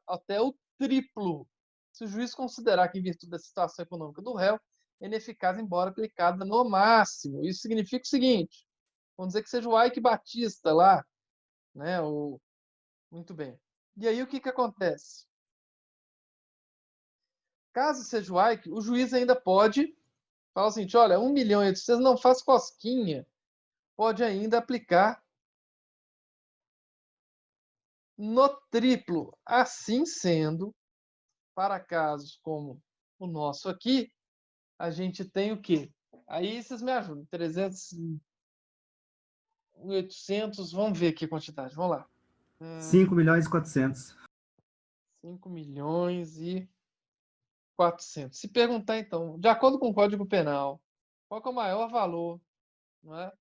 até o triplo, se o juiz considerar que, em virtude da situação econômica do réu, é ineficaz, embora aplicada no máximo. Isso significa o seguinte: vamos dizer que seja o Ike Batista lá, né? Muito bem. E aí o que acontece? Caso seja o Ike, o juiz ainda pode falar o seguinte: olha, 1.800.000, não faz cosquinha, pode ainda aplicar no triplo. Assim sendo, para casos como o nosso aqui, a gente tem o quê? Aí vocês me ajudam. 300, 800, vamos ver aqui a quantidade. Vamos lá. 5.400.000. 5.400.000. Se perguntar, então, de acordo com o Código Penal, qual que é o maior valor, não é?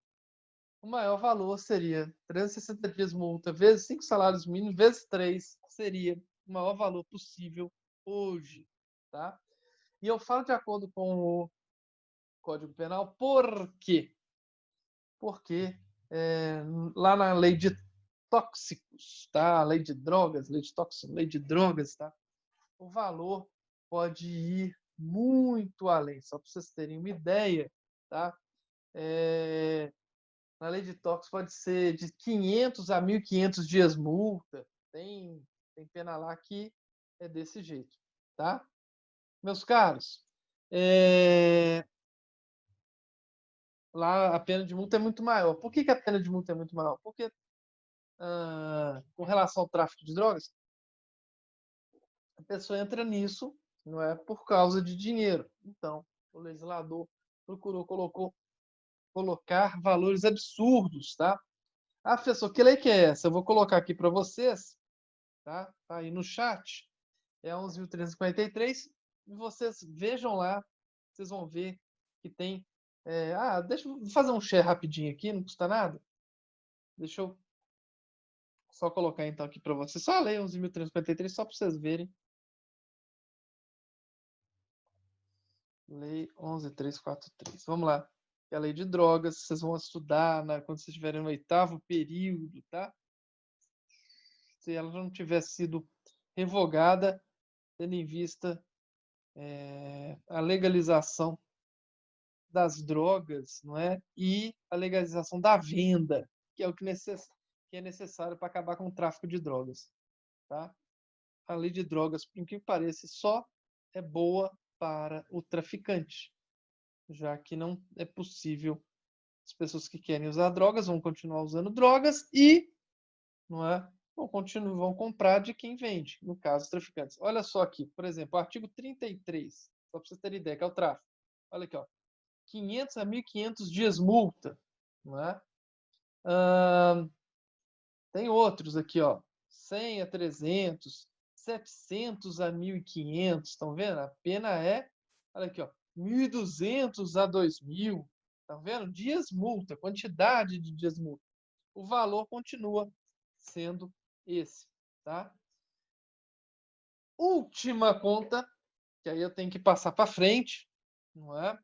O maior valor seria 360 dias multa, vezes 5 salários mínimos, vezes 3, seria o maior valor possível hoje, tá? E eu falo de acordo com o Código Penal, por quê? Porque lá na lei de tóxicos, tá? A lei de drogas, lei de tóxicos, lei de drogas, tá? O valor pode ir muito além. Só para vocês terem uma ideia, tá? Na lei de tóxicos pode ser de 500 a 1.500 dias multa. Tem pena lá que é desse jeito, tá? Meus caros, lá a pena de multa é muito maior. Por que a pena de multa é muito maior? Porque, com relação ao tráfico de drogas, a pessoa entra nisso, não é por causa de dinheiro. Então, o legislador procurou colocar valores absurdos, tá? Ah, professor, que lei que é essa? Eu vou colocar aqui para vocês, tá? Tá aí no chat. É 11.343. E vocês vejam lá, vocês vão ver que tem. Deixa eu fazer um share rapidinho aqui, não custa nada. Deixa eu só colocar então aqui para vocês. Só a lei 11.343, só para vocês verem. Lei 11.343. Vamos lá. É a lei de drogas. Vocês vão estudar quando vocês estiverem no 8º período, tá? Se ela não tiver sido revogada, tendo em vista a legalização das drogas, não é? E a legalização da venda, que é o que é necessário para acabar com o tráfico de drogas, tá? A lei de drogas, por que pareça, só é boa para o traficante, já que não é possível, as pessoas que querem usar drogas vão continuar usando drogas e, não é, vão comprar de quem vende, no caso, os traficantes. Olha só aqui, por exemplo, o artigo 33, só para vocês terem ideia, que é o tráfico. Olha aqui, ó, 500 a 1.500 dias multa, não é? Tem outros aqui, ó, 100 a 300, 700 a 1.500, estão vendo? A pena é, olha aqui, ó, 1.200 a 2.000. Tá vendo? Dias multa, quantidade de dias multa. O valor continua sendo esse, tá? Última conta, que aí eu tenho que passar para frente, não é?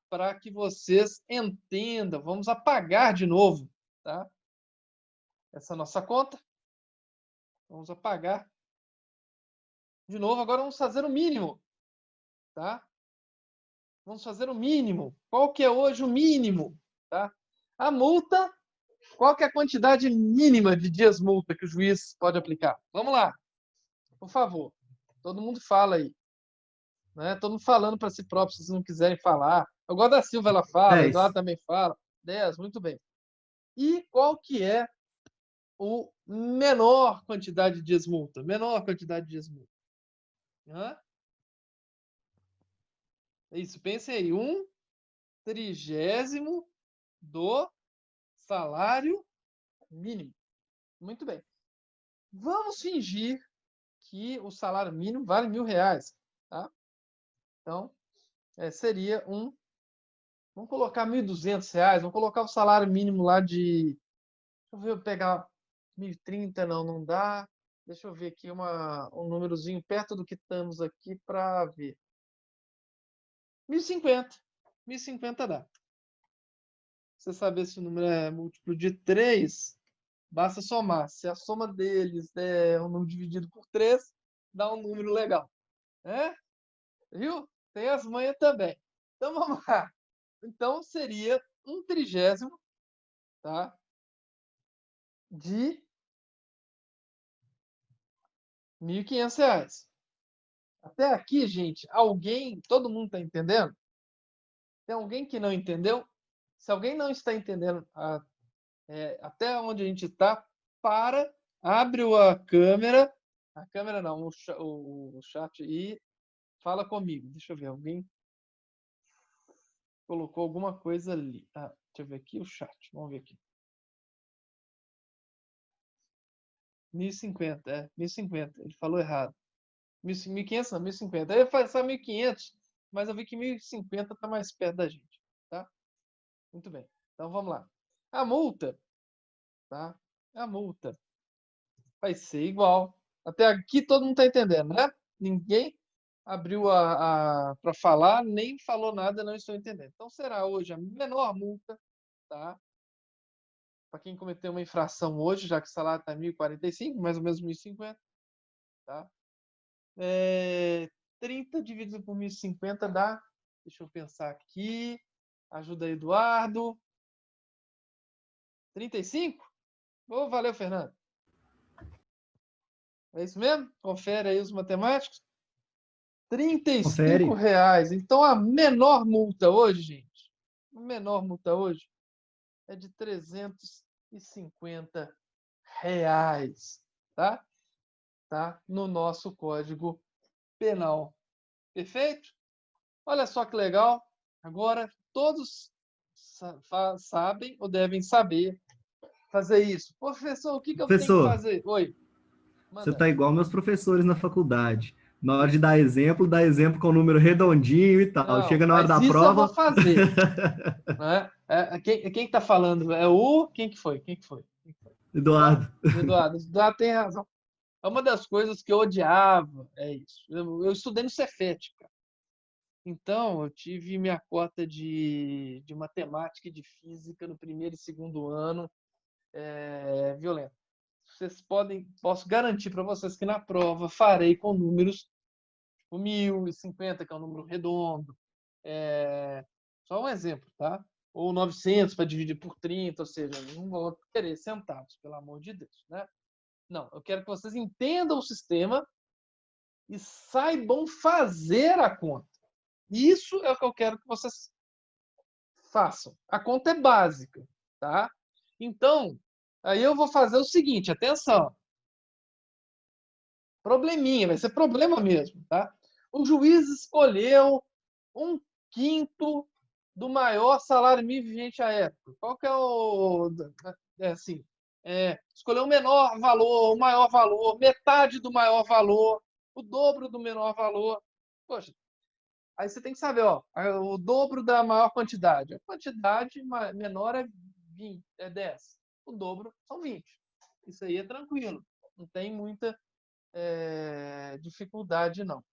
Para que vocês entendam. Vamos apagar de novo, tá? Essa nossa conta. Vamos apagar de novo. Agora vamos fazer o mínimo, tá? Vamos fazer o mínimo. Qual que é hoje o mínimo, tá? A multa, qual que é a quantidade mínima de dias multa que o juiz pode aplicar? Vamos lá, por favor. Todo mundo fala aí. Né? Todo mundo falando para si próprio, se vocês não quiserem falar. O Goda Silva, ela fala, 10. Eduardo também fala. 10, muito bem. E qual que é o menor quantidade de dias multa? Menor quantidade de dias multa. Hã? Isso, pensem aí. 1/30 do salário mínimo. Muito bem. Vamos fingir que o salário mínimo vale R$ 1.000, tá? Então, seria vamos colocar R$ 1.200, vamos colocar o salário mínimo lá de... Deixa eu ver, eu pegar 1.030, não dá. Deixa eu ver aqui um númerozinho perto do que estamos aqui para ver. 1.050. 1.050 dá. Você saber se o número é múltiplo de 3, basta somar. Se a soma deles é um número dividido por 3, dá um número legal. É? Viu? Tem as manhas também. Então vamos lá. Então seria 1/30, tá? De R$ 1.500. Até aqui, gente, todo mundo está entendendo? Tem alguém que não entendeu? Se alguém não está entendendo até onde a gente está, abre a câmera não, o chat e fala comigo. Deixa eu ver, alguém colocou alguma coisa ali. Deixa eu ver aqui o chat, vamos ver aqui. 1.050, 1.050, ele falou errado. 1.500 não, 1.050. Aí eu falei 1.500, mas eu vi que 1.050 está mais perto da gente, tá? Muito bem. Então vamos lá. A multa, tá? A multa vai ser igual. Até aqui todo mundo está entendendo, né? Ninguém abriu para falar, nem falou nada, não estou entendendo. Então será hoje a menor multa, tá? Para quem cometeu uma infração hoje, já que o salário está 1.045, mais ou menos 1.050, tá? 30 dividido por 1.050 dá, deixa eu pensar aqui, ajuda aí, Eduardo. 35? Oh, valeu, Fernando. É isso mesmo? Confere aí os matemáticos. Confere. R$ 35. Então a menor multa hoje, gente, é de R$ 350, tá? Tá? No nosso Código Penal. Perfeito? Olha só que legal. Agora todos sabem ou devem saber fazer isso. Professor, o que eu tenho que Professor, fazer? Oi, você manda. está igual meus professores na faculdade. Na hora de dar exemplo com um número redondinho e tal. Não, Chega na hora mas da isso eu vou prova. fazer. Né? Quem está falando? É o... Quem que foi? Eduardo. Eduardo. Eduardo tem razão. É uma das coisas que eu odiava, é isso. Eu estudei no Cefet, cara. Então, eu tive minha cota de matemática e de física no primeiro e segundo ano violento. Posso garantir para vocês que na prova farei com números tipo 1.050, que é um número redondo. Só um exemplo, tá? Ou 900 para dividir por 30, ou seja, não vou querer centavos, pelo amor de Deus, né? Não, eu quero que vocês entendam o sistema e saibam fazer a conta. Isso é o que eu quero que vocês façam. A conta é básica, tá? Então, aí eu vou fazer o seguinte, atenção. Probleminha, vai ser problema mesmo, tá? O juiz escolheu 1/5 do maior salário mínimo vigente à época. Qual que é o... escolheu o menor valor, o maior valor, metade do maior valor, o dobro do menor valor. Poxa, Aí você tem que saber, ó, o dobro da maior quantidade. A quantidade menor é 20, é 10. O dobro são 20. Isso aí é tranquilo. Não tem muita dificuldade, não.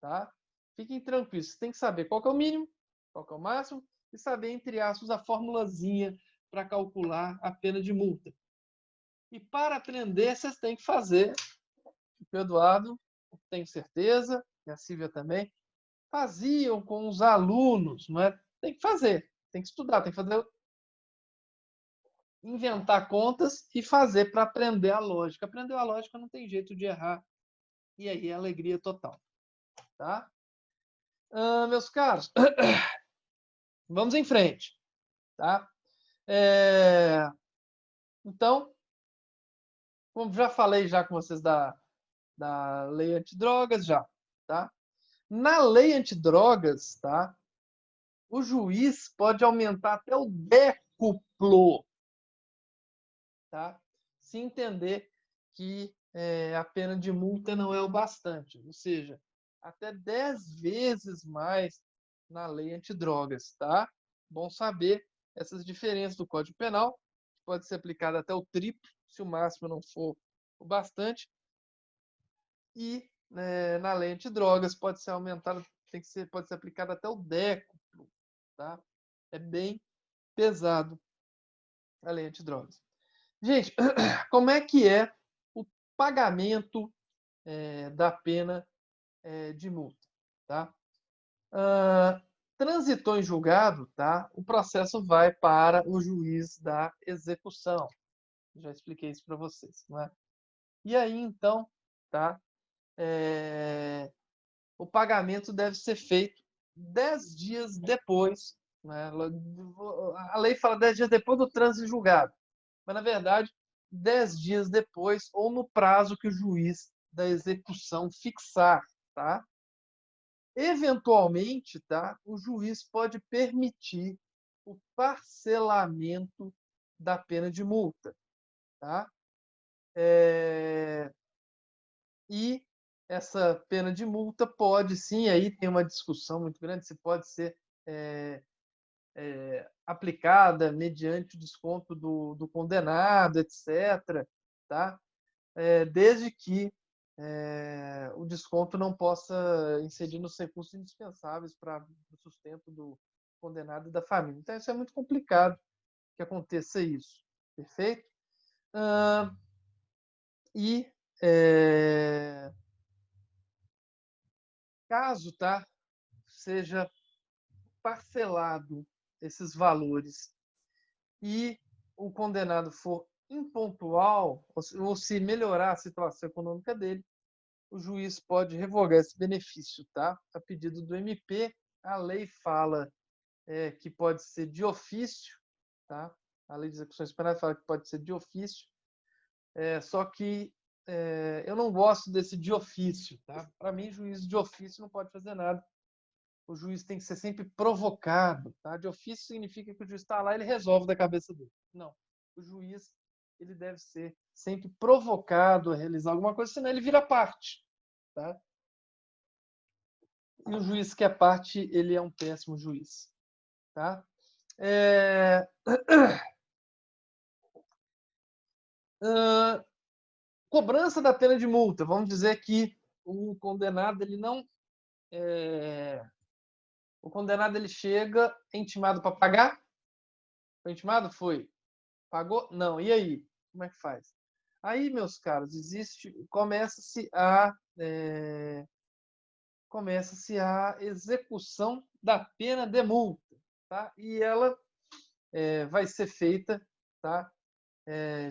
Tá? Fiquem tranquilos. Você tem que saber qual que é o mínimo, qual que é o máximo, e saber, entre aspas, a formulazinha para calcular a pena de multa. E para aprender, vocês têm que fazer. O Eduardo, tenho certeza, e a Silvia também, faziam com os alunos, não é? Tem que fazer, tem que estudar, tem que fazer, inventar contas e fazer para aprender a lógica. Aprendeu a lógica, não tem jeito de errar. E aí é alegria total. Tá? Meus caros, vamos em frente. Tá? Então, como já falei já com vocês da lei antidrogas, já. Tá? Na lei antidrogas, tá? O juiz pode aumentar até o décuplo, tá? Se entender que a pena de multa não é o bastante, ou seja, até 10 vezes mais na lei antidrogas, tá? Bom saber essas diferenças do Código Penal, que pode ser aplicado até o triplo, se o máximo não for o bastante, e na lei antidrogas pode ser aumentado, pode ser aplicado até o décuplo, tá? É bem pesado a lei antidrogas. Gente, como é que é o pagamento da pena de multa? Tá? Transitou em julgado, tá? O processo vai para o juiz da execução. Já expliquei isso para vocês. Não é? E aí, então, tá? O pagamento deve ser feito 10 dias depois. Né? A lei fala 10 dias depois do trânsito em julgado. Mas, na verdade, 10 dias depois ou no prazo que o juiz da execução fixar, tá? Eventualmente, tá? O juiz pode permitir o parcelamento da pena de multa, tá? E essa pena de multa pode, sim, aí tem uma discussão muito grande, se pode ser aplicada mediante o desconto do condenado, etc., tá? Desde que o desconto não possa incidir nos recursos indispensáveis para o sustento do condenado e da família. Então, isso é muito complicado que aconteça isso. Perfeito? E caso, tá, seja parcelado esses valores e o condenado for impontual, ou se melhorar a situação econômica dele, o juiz pode revogar esse benefício, tá? A pedido do MP, a lei fala que pode ser de ofício, tá? A lei de execuções penais fala que pode ser de ofício, só que eu não gosto desse de ofício, tá? Para mim, juiz de ofício não pode fazer nada. O juiz tem que ser sempre provocado, tá? De ofício significa que o juiz está lá e ele resolve da cabeça dele. Não. O juiz ele deve ser sempre provocado a realizar alguma coisa, senão ele vira parte, tá? E o juiz que é parte, ele é um péssimo juiz, tá? Cobrança da pena de multa. Vamos dizer que o condenado ele não o condenado ele chega intimado para pagar. Foi intimado? Foi. Pagou? Não. E aí? Como é que faz? Aí, meus caros, começa-se a execução da pena de multa, tá? E ela vai ser feita, tá?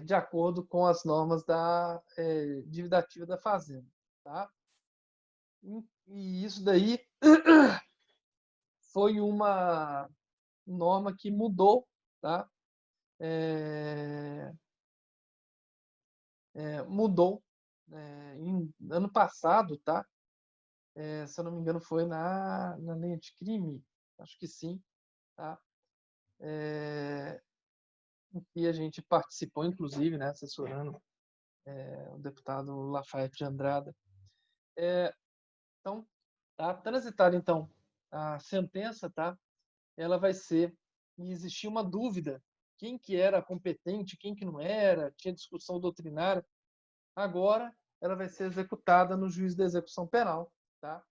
De acordo com as normas da dívida ativa da fazenda, tá? E isso daí foi uma norma que mudou, tá? Mudou em ano passado, tá? Se eu não me engano, foi na lei anticrime, acho que sim, tá? E a gente participou, inclusive, né, assessorando o deputado Lafayette de Andrada. Então, tá transitado, então, a sentença, tá? Ela vai ser, e existia uma dúvida, quem que era competente, quem que não era, tinha discussão doutrinária. Agora, ela vai ser executada no juízo da execução penal, tá?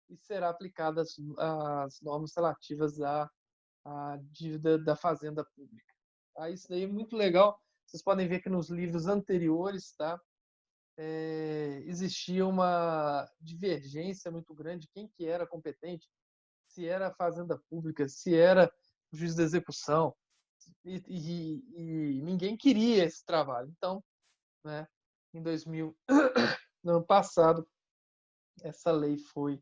E será aplicada as normas relativas à dívida da fazenda pública. Tá? Isso daí é muito legal. Vocês podem ver que nos livros anteriores, tá? Existia uma divergência muito grande, quem que era competente, se era a fazenda pública, se era o juiz da execução, e ninguém queria esse trabalho. Então, né, em 2000, no ano passado, essa lei foi,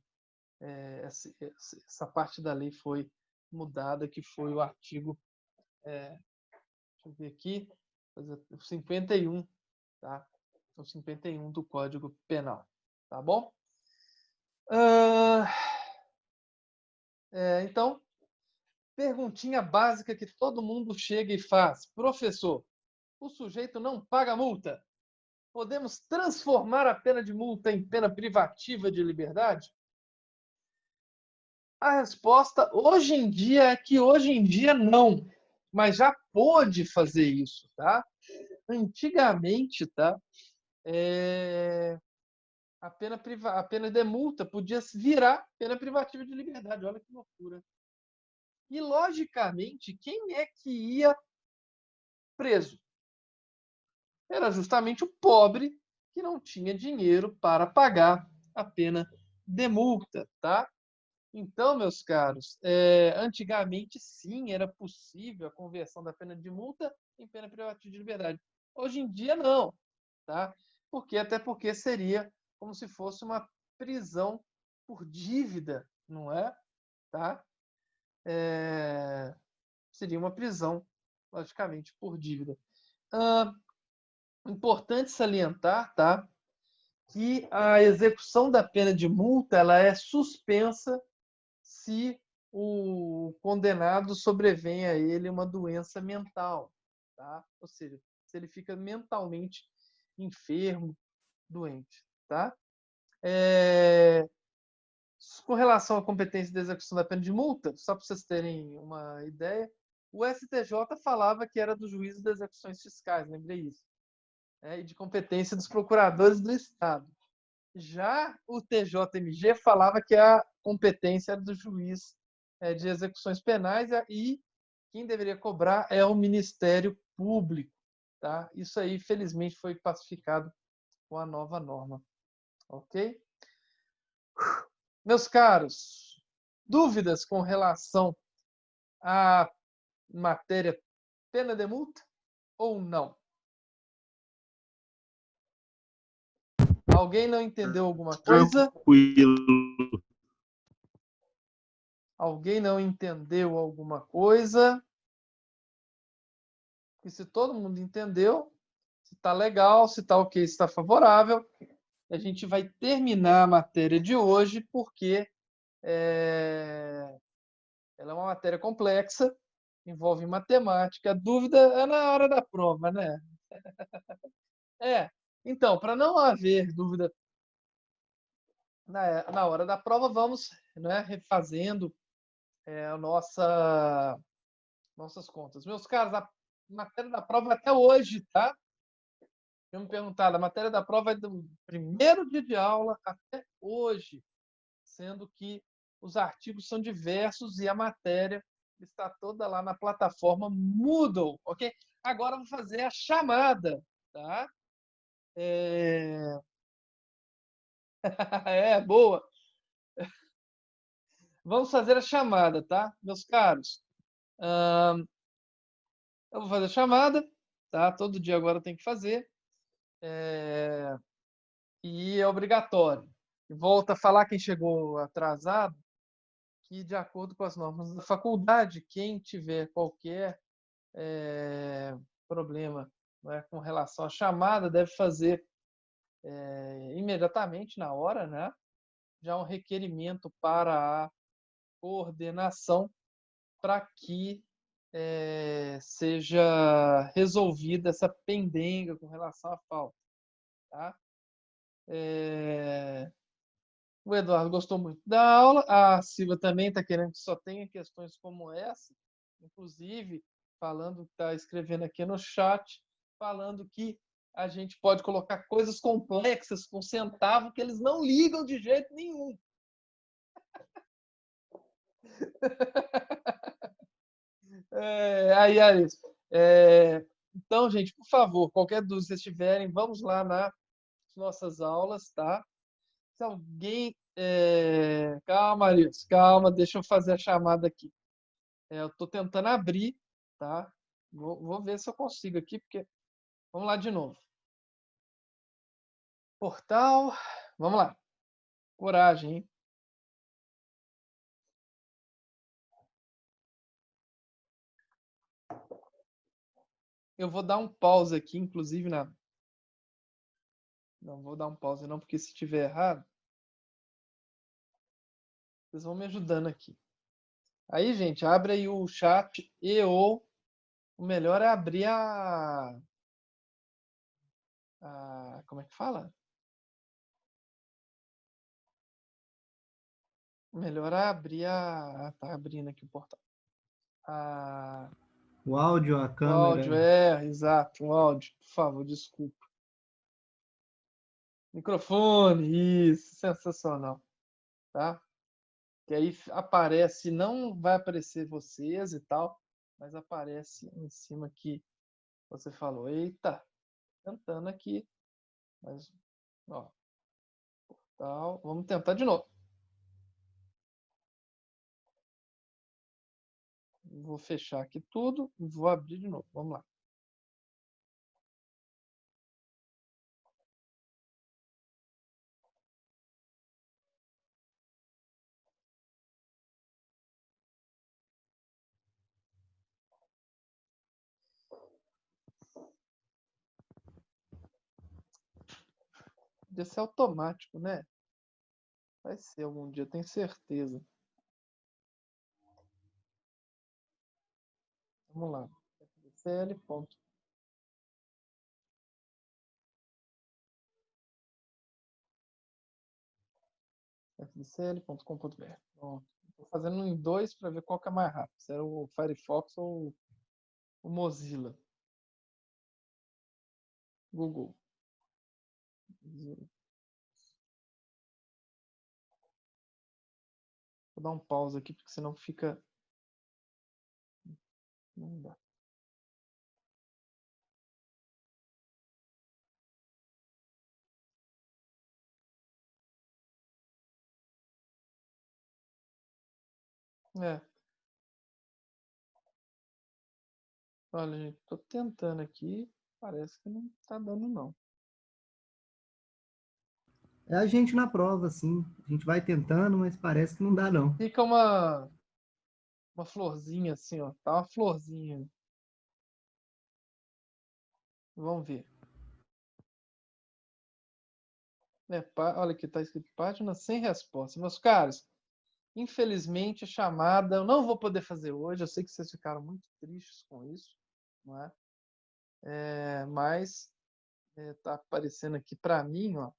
essa parte da lei foi mudada, que foi o artigo, deixa eu ver aqui, o 51, tá? O 51 do Código Penal, tá bom? Então, perguntinha básica que todo mundo chega e faz. Professor, o sujeito não paga multa. Podemos transformar a pena de multa em pena privativa de liberdade? A resposta hoje em dia é que hoje em dia não, mas já pôde fazer isso, tá? Antigamente, tá? A pena de multa podia virar pena privativa de liberdade. Olha que loucura. E, logicamente, quem é que ia preso? Era justamente o pobre que não tinha dinheiro para pagar a pena de multa, tá? Então, meus caros, antigamente sim era possível a conversão da pena de multa em pena privativa de liberdade. Hoje em dia não, tá? Até porque seria como se fosse uma prisão por dívida, não é? Tá? Seria uma prisão, logicamente, por dívida. Importante salientar, tá? Que a execução da pena de multa ela é suspensa se o condenado sobrevém a ele uma doença mental, tá? Ou seja, se ele fica mentalmente enfermo, doente, tá? Com relação à competência de execução da pena de multa, só para vocês terem uma ideia, o STJ falava que era do juízo das execuções fiscais, lembrei isso, e de competência dos procuradores do Estado. Já o TJMG falava que a competência era do juiz de execuções penais e quem deveria cobrar é o Ministério Público. Tá? Isso aí, felizmente, foi pacificado com a nova norma. Ok? Meus caros, dúvidas com relação à matéria pena de multa ou não? Alguém não entendeu alguma coisa? Tranquilo. Alguém não entendeu alguma coisa? E se todo mundo entendeu, se está legal, se está ok, se está favorável, a gente vai terminar a matéria de hoje, porque ela é uma matéria complexa, envolve matemática. A dúvida é na hora da prova, né? Então, para não haver dúvida na hora da prova, vamos, né, refazendo nossas contas. Meus caros, a matéria da prova é até hoje, tá? Eu me perguntar, a matéria da prova é do primeiro dia de aula até hoje, sendo que os artigos são diversos e a matéria está toda lá na plataforma Moodle, ok? Agora eu vou fazer a chamada, tá? Boa. Vamos fazer a chamada, tá, meus caros? Eu vou fazer a chamada, tá? Todo dia agora tem que fazer. E é obrigatório. E volta a falar quem chegou atrasado, que de acordo com as normas da faculdade, quem tiver qualquer problema, né, com relação à chamada, deve fazer imediatamente, na hora, né, já um requerimento para a coordenação para que seja resolvida essa pendenga com relação à falta. Tá? O Eduardo gostou muito da aula. A Silvia também está querendo que só tenha questões como essa. Inclusive, está escrevendo aqui no chat, falando que a gente pode colocar coisas complexas com centavo que eles não ligam de jeito nenhum. Aí, Aris. Então, gente, por favor, qualquer dúvida que vocês tiverem, vamos lá nas nossas aulas, tá? Se alguém... Calma, Aris, calma, deixa eu fazer a chamada aqui. Eu estou tentando abrir, tá? Vou ver se eu consigo aqui, porque... Vamos lá de novo. Portal, vamos lá. Coragem, hein? Eu vou dar um pause aqui, inclusive, Não vou dar um pause não, porque se tiver errado, vocês vão me ajudando aqui. Aí, gente, abre aí o chat o melhor é abrir como é que fala? O melhor é abrir tá abrindo aqui o portal. O áudio, a O câmera. áudio, exato, o áudio, por favor, desculpa. Microfone, isso, sensacional, tá? Que aí aparece, não vai aparecer vocês e tal, mas aparece em cima que você falou, eita, tentando aqui, mas, ó, tal, vamos tentar de novo. Vou fechar aqui tudo e vou abrir de novo, vamos lá. Podia ser automático, né? Vai ser algum dia, tenho certeza. Vamos lá. fdcl.com.br. Estou fazendo em dois para ver qual que é mais rápido. Se era o Firefox ou o Mozilla. Google. Vou dar um pause aqui, porque senão fica... Não dá. Olha, gente, tô tentando aqui. Parece que não tá dando, não. É a gente na prova, assim. A gente vai tentando, mas parece que não dá, não. Fica uma florzinha assim, ó. Tá uma florzinha. Vamos ver. Olha aqui, tá escrito página sem resposta. Meus caros, infelizmente a chamada eu não vou poder fazer hoje. Eu sei que vocês ficaram muito tristes com isso, não é? Mas tá aparecendo aqui para mim, ó.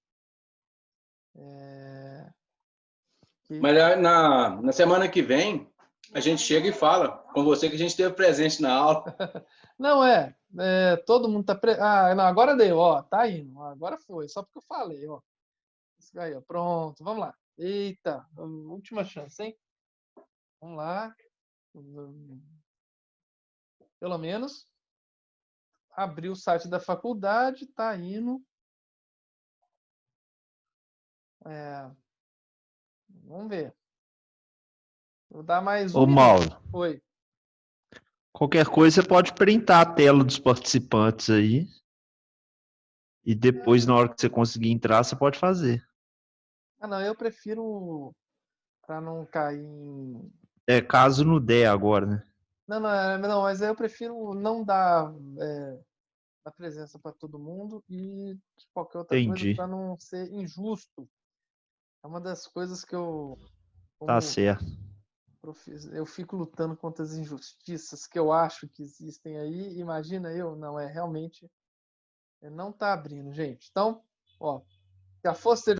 Mas na semana que vem, a gente chega e fala com você que a gente esteve presente na aula. Não, todo mundo tá... não, agora deu, ó, tá indo. Agora foi, só porque eu falei, ó. Isso aí, ó, pronto, vamos lá. Eita, última chance, hein? Vamos lá. Pelo menos abrir o site da faculdade, tá indo. Vamos ver. Vou dar mais Ô, minuto. Mauro, Oi. qualquer coisa você pode printar a tela dos participantes aí. E depois, na hora que você conseguir entrar, você pode fazer. Não, eu prefiro para não cair em... Caso não der agora, né? Não, mas eu prefiro não dar a presença para todo mundo e qualquer outra coisa Entendi. para não ser injusto. É uma das coisas que Tá certo. eu fico lutando contra as injustiças que eu acho que existem aí. Imagina eu, não, realmente não tá abrindo, gente. Então, ó, se a força